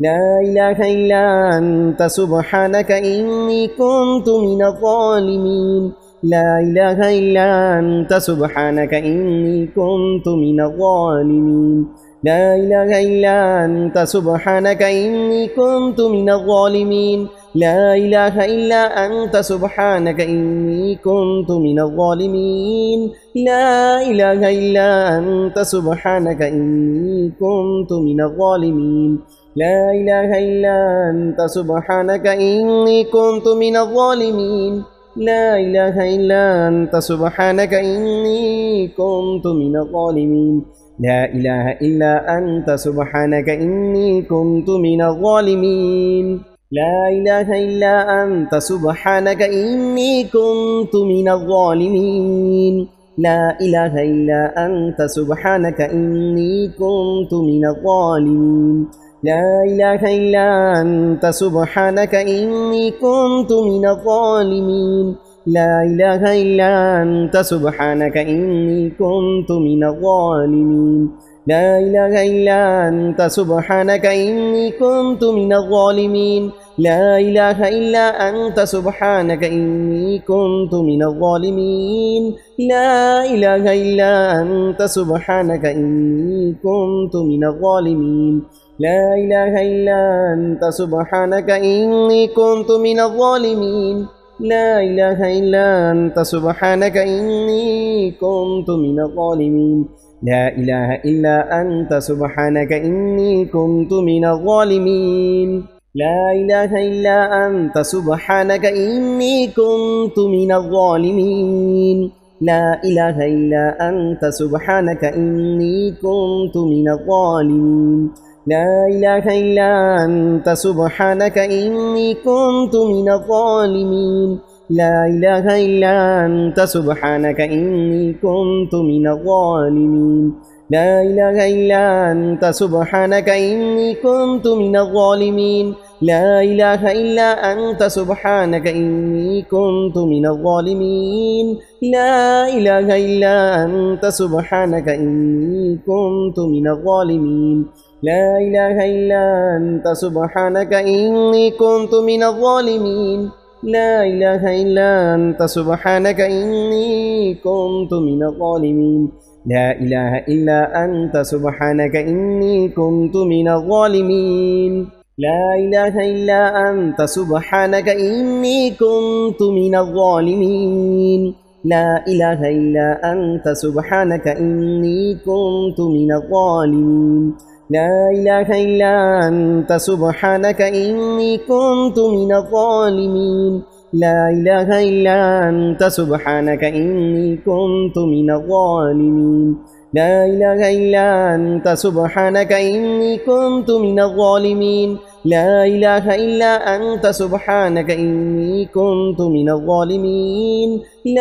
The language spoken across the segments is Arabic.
لا إله إلا أنت سبحانك إني كنت من الظالمين لا إله إلا أنت سبحانك إني كنت من الظالمين لا إله إلا أنت سبحانك إني كنت من الظالمين لا إله إلا أنت سبحانك إني كنت من الظالمين لا إله إلا أنت سبحانك إني كنت من الظالمين لا إله إلا أنت سبحانك إني كنت من الظالمين لا إله إلا أنت سبحانك إني كنت من الظالمين لا إله إلا أنت سبحانك إني كنت من الظالمين لا إله إلا أنت سبحانك إني كنت من الظالمين لا إله إلا أنت سبحانك إني كنت من الظالمين لا إله إلا أنت سبحانك إني كنت من الظالمين لا إله إلا أنت سبحانك إني كنت من الظالمين لا إله إلا أنت سبحانك إني كنت من الظالمين لا إله إلا أنت سبحانك إني كنت من الظالمين لا إله إلا أنت سبحانك إني كنت من الظالمين لا إله إلا أنت سبحانك إني كنت من الظالمين لا إله إلا أنت سبحانك إني كنت من الظالمين لا إله إلا أنت سبحانك إني كنت من الظالمين لا إله إلا أنت سبحانك إني كنت من الظالمين لا إله إلا أنت سبحانك إني كنت من الظالمين لا إله إلا أنت سبحانك إني كنت من الظالمين لا إله إلا أنت سبحانك إني كنت من الظالمين لا إله إلا أنت سبحانك إني كنت من الظالمين لا إله إلا أنت سبحانك إني كنت من الظالمين لا إله إلا أنت سبحانك إني كنت من الظالمين لا إله إلا أنت سبحانك إني كنت من الظالمين لا إله إلا أنت سبحانك إني كنت من الظالمين لا إله إلا أنت سبحانك إني كنت من الظالمين لا إله إلا أنت سبحانك إني كنت من الظالمين لا إله إلا أنت سبحانك إني كنت من الظالمين لا إله إلا أنت سبحانك إني كنت من الظالمين لا إله إلا أنت سبحانك إني كنت من الظالمين لا إله إلا أنت سبحانك إني كنت من الظالمين لا إله إلا أنت سبحانك إني كنت من الظالمين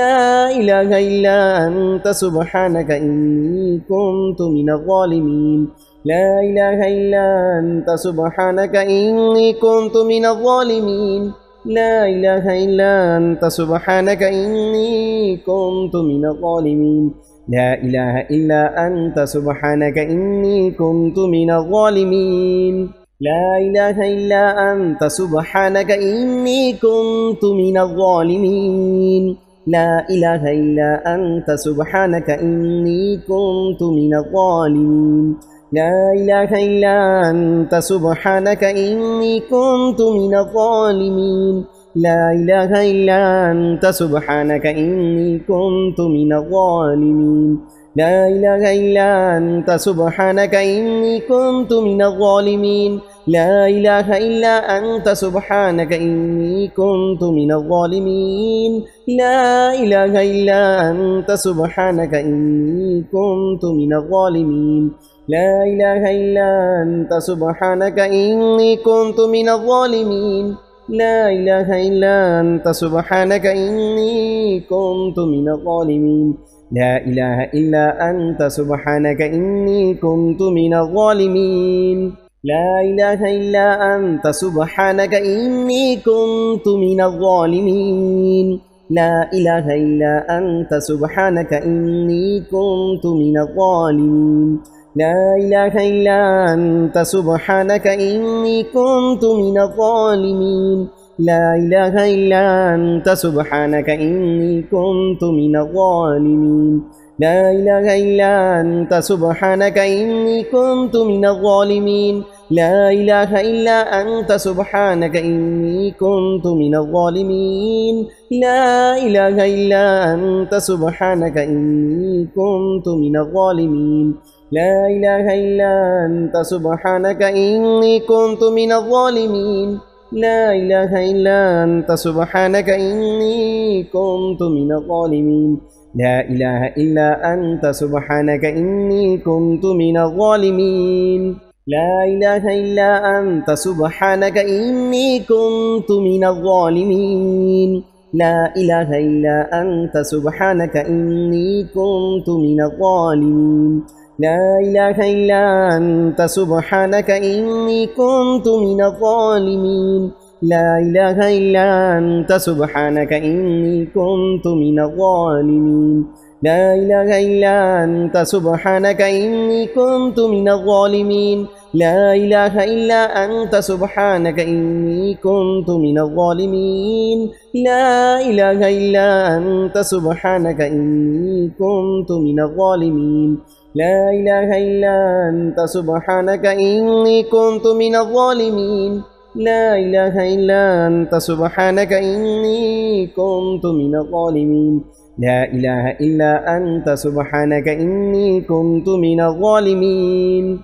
لا إله إلا أنت سبحانك إني كنت من الظالمين لا إله إلا أنت سبحانك إني كنت من الظالمين لا إله إلا أنت سبحانك إني كنت من الظالمين لا إله إلا أنت سبحانك إني كنت من الظالمين لا إله إلا أنت سبحانك إني كنت من الظالمين لا إله إلا أنت سبحانك إني كنت من الظالمين لا إله إلا أنت سبحانك إني كنت من الظالمين لا إله إلا أنت سبحانك إني كنت من الظالمين لا إله إلا أنت سبحانك إني كنت من الظالمين لا إله إلا أنت سبحانك إني كنت من الظالمين لا إله إلا أنت سبحانك إني كنت من الظالمين لا إله إلا أنت سبحانك إني كنت من الظالمين لا إله إلا أنت سبحانك إني كنت من الظالمين لا إله إلا أنت سبحانك إني كنت من الظالمين لا إله إلا أنت سبحانك إني كنت من الظالمين لا إله إلا أنت سبحانك إني كنت من الظالمين لا إله إلا أنت سبحانك إني كنت من الظالمين لا إله إلا أنت سبحانك إني كنت من الظالمين لا إله إلا أنت سبحانك إني كنت من الظالمين لا إله إلا أنت سبحانك إني كنت من الظالمين لا إله إلا أنت سبحانك إني كنت من الظالمين لا إله إلا أنت سبحانك إني كنت من الظالمين لا إله إلا أنت سبحانك إني كنت من الظالمين لا إله إلا أنت سبحانك إني كنت من الظالمين لا إله إلا أنت سبحانك إني كنت من الظالمين لا إله إلا أنت سبحانك إني كنت من الظالمين لا إله إلا أنت سبحانك إني كنت من الظالمين لا إله إلا أنت سبحانك إني كنت من الظالمين لا إله إلا أنت سبحانك إني كنت من الظالمين لا إله إلا أنت سبحانك إني كنت من الظالمين لا إله إلا أنت سبحانك إني كنت من الظالمين لا إله إلا أنت سبحانك إني كنت من الظالمين لا إله إلا أنت سبحانك إني كنت من الظالمين لا إله إلا أنت سبحانك إني كنت من الظالمين